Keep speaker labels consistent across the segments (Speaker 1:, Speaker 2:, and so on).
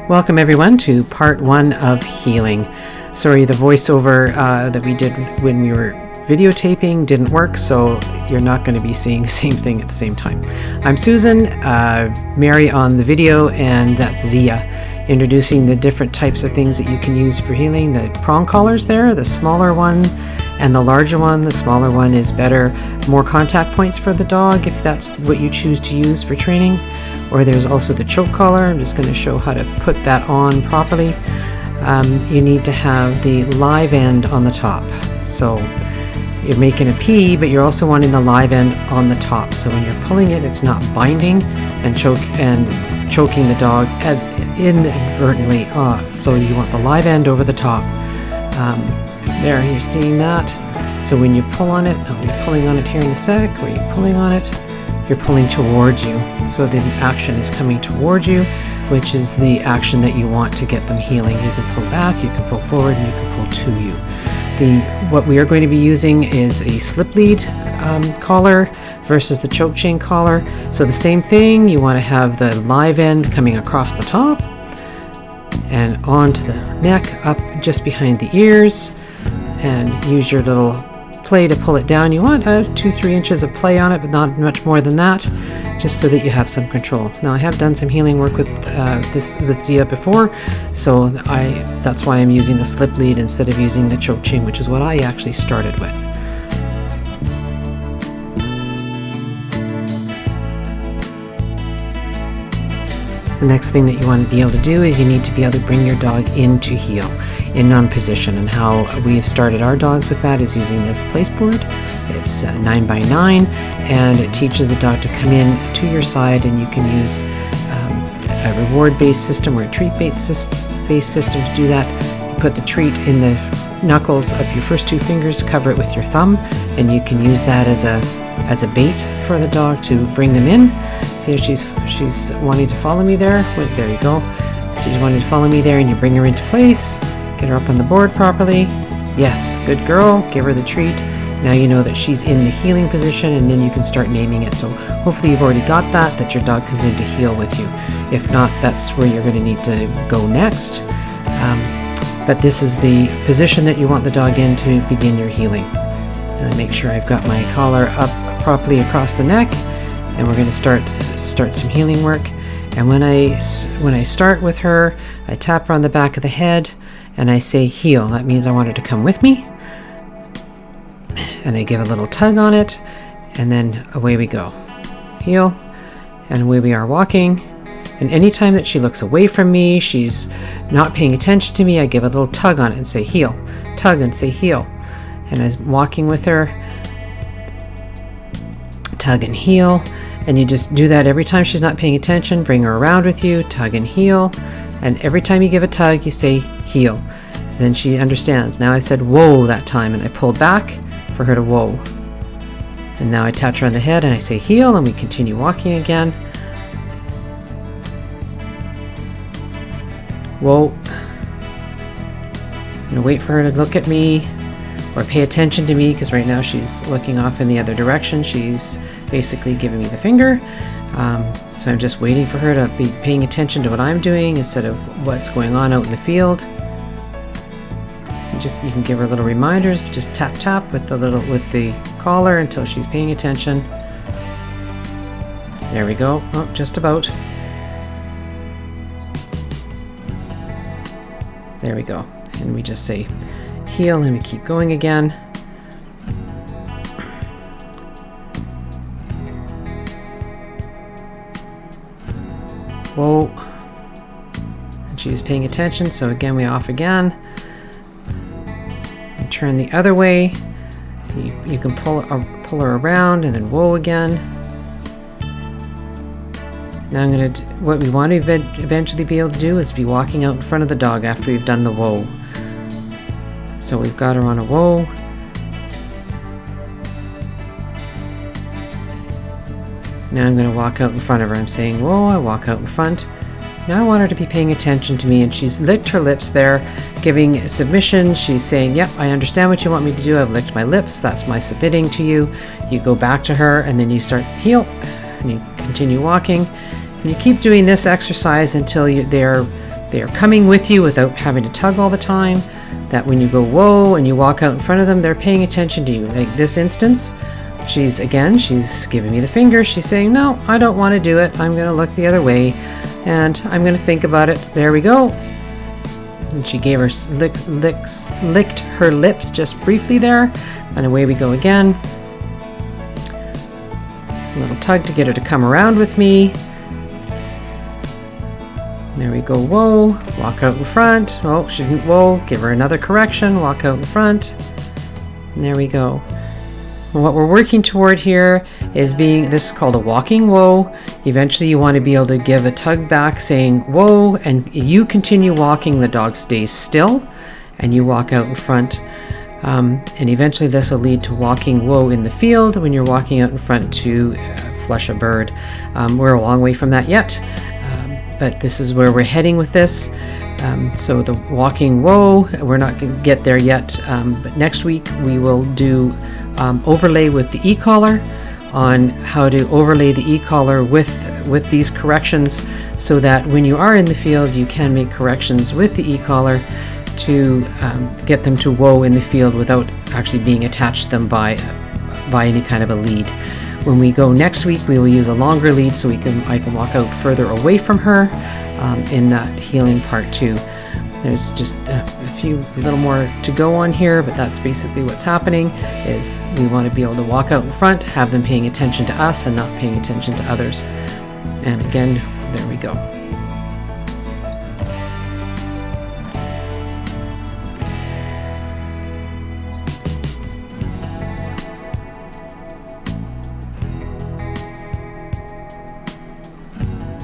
Speaker 1: Welcome everyone to part 1 of healing. Sorry, the voiceover that we did when we were videotaping didn't work, so you're not going to be seeing the same thing at the same time. I'm Susan, Mary on the video, and that's Zia, introducing the different types of things that you can use for healing. The prong collars there, the smaller one and the larger one. The smaller one is better, more contact points for the dog if that's what you choose to use for training. Or there's also the choke collar. I'm just going to show how to put that on properly. You need to have the live end on the top. So you're making a P, but you're also wanting the live end on the top. So when you're pulling it, it's not binding and choking the dog inadvertently. So you want the live end over the top. There, you're seeing that. So when you pull on it, I'll be pulling on it here in a sec. Where you're pulling on it, you're pulling towards you. So the action is coming towards you, which is the action that you want to get them healing. You can pull back, you can pull forward, and you can pull to you. What we are going to be using is a slip lead collar versus the choke chain collar. So the same thing, you want to have the live end coming across the top and onto the neck, up just behind the ears, and use your little play to pull it down. You want 2-3 inches of play on it, but not much more than that, just so that you have some control. Now I have done some healing work with Zia before, so that's why I'm using the slip lead instead of using the choke chain, which is what I actually started with. The next thing that you want to be able to do is you need to be able to bring your dog into heel, in non-position, and how we've started our dogs with that is using this place board. It's 9x9, and it teaches the dog to come in to your side, and you can use a reward-based system or a treat-based system to do that. You put the treat in the knuckles of your first 2 fingers, cover it with your thumb, and you can use that as a bait for the dog to bring them in. See how she's wanting to follow me there? Wait, there you go. She's wanting to follow me there, and you bring her into place. Get her up on the board properly. Yes, good girl. Give her the treat. Now you know that she's in the healing position, and then you can start naming it. So hopefully you've already got that your dog comes in to heal with you. If not, that's where you're going to need to go next. But this is the position that you want the dog in to begin your healing. And I make sure I've got my collar up properly across the neck, and we're going to start some healing work. And when I start with her, I tap her on the back of the head, and I say heel. That means I want her to come with me. And I give a little tug on it, and then away we go. Heel, and away we are walking. And anytime that she looks away from me, she's not paying attention to me, I give a little tug on it and say heel. Tug and say heel. And as I'm walking with her, tug and heel. And you just do that every time she's not paying attention. Bring her around with you, tug and heel. And every time you give a tug, you say heel. Then she understands. Now I said whoa that time, and I pulled back for her to whoa. And now I touch her on the head and I say heel, and we continue walking again. Whoa. I'm gonna wait for her to look at me or pay attention to me, because right now she's looking off in the other direction. She's basically giving me the finger. So I'm just waiting for her to be paying attention to what I'm doing instead of what's going on out in the field. You can give her little reminders. Just tap tap with the collar until she's paying attention. There we go. Oh, just about. There we go. And we just say heel, and we keep going again. Whoa. And she's paying attention, so again we off again. And turn the other way. You can pull her around, and then whoa again. Now what we want to eventually be able to do is be walking out in front of the dog after we've done the whoa. So we've got her on a whoa. Now I'm going to walk out in front of her. I'm saying whoa, I walk out in front. Now I want her to be paying attention to me, and she's licked her lips there, giving submission. She's saying, yep, I understand what you want me to do. I've licked my lips. That's my submitting to you. You go back to her, and then you start heel, and you continue walking. And you keep doing this exercise until they're they are coming with you without having to tug all the time, that when you go whoa and you walk out in front of them, they're paying attention to you. Like this instance, she's giving me the finger. She's saying, no, I don't want to do it. I'm going to look the other way and I'm going to think about it. There we go. And she gave her licked her lips just briefly there, and away we go again. A little tug to get her to come around with me. There we go, whoa, walk out in front. Oh, she didn't whoa, give her another correction, walk out in front. And there we go. And what we're working toward here is this is called a walking whoa. Eventually you want to be able to give a tug back saying whoa, and you continue walking, the dog stays still, and you walk out in front. And eventually this will lead to walking whoa in the field when you're walking out in front to flush a bird. We're a long way from that yet, but this is where we're heading with this. So the walking whoa, we're not going to get there yet, but next week we will do overlay with the e-collar, on how to overlay the e-collar with these corrections, so that when you are in the field you can make corrections with the e-collar to get them to whoa in the field without actually being attached to them by any kind of a lead. When we go next week, we will use a longer lead so I can walk out further away from her in that healing part too. There's just a few little more to go on here, but that's basically what's happening. Is we want to be able to walk out in front, have them paying attention to us and not paying attention to others. And again, there we go.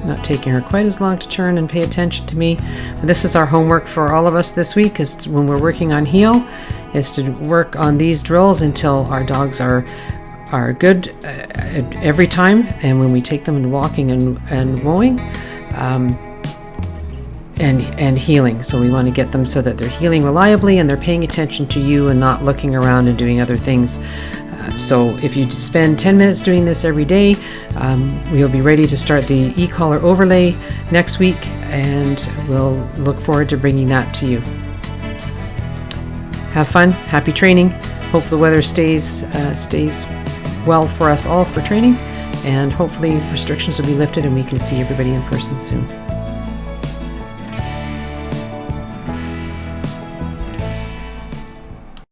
Speaker 1: Not taking her quite as long to turn and pay attention to me. But this is our homework for all of us this week, is when we're working on heal, is to work on these drills until our dogs are good every time, and when we take them and walking and mowing and healing. So we want to get them so that they're healing reliably and they're paying attention to you and not looking around and doing other things. So if you spend 10 minutes doing this every day, we'll be ready to start the e-collar overlay next week, and we'll look forward to bringing that to you. Have fun, happy training. Hope the weather stays well for us all for training, and hopefully restrictions will be lifted and we can see everybody in person soon.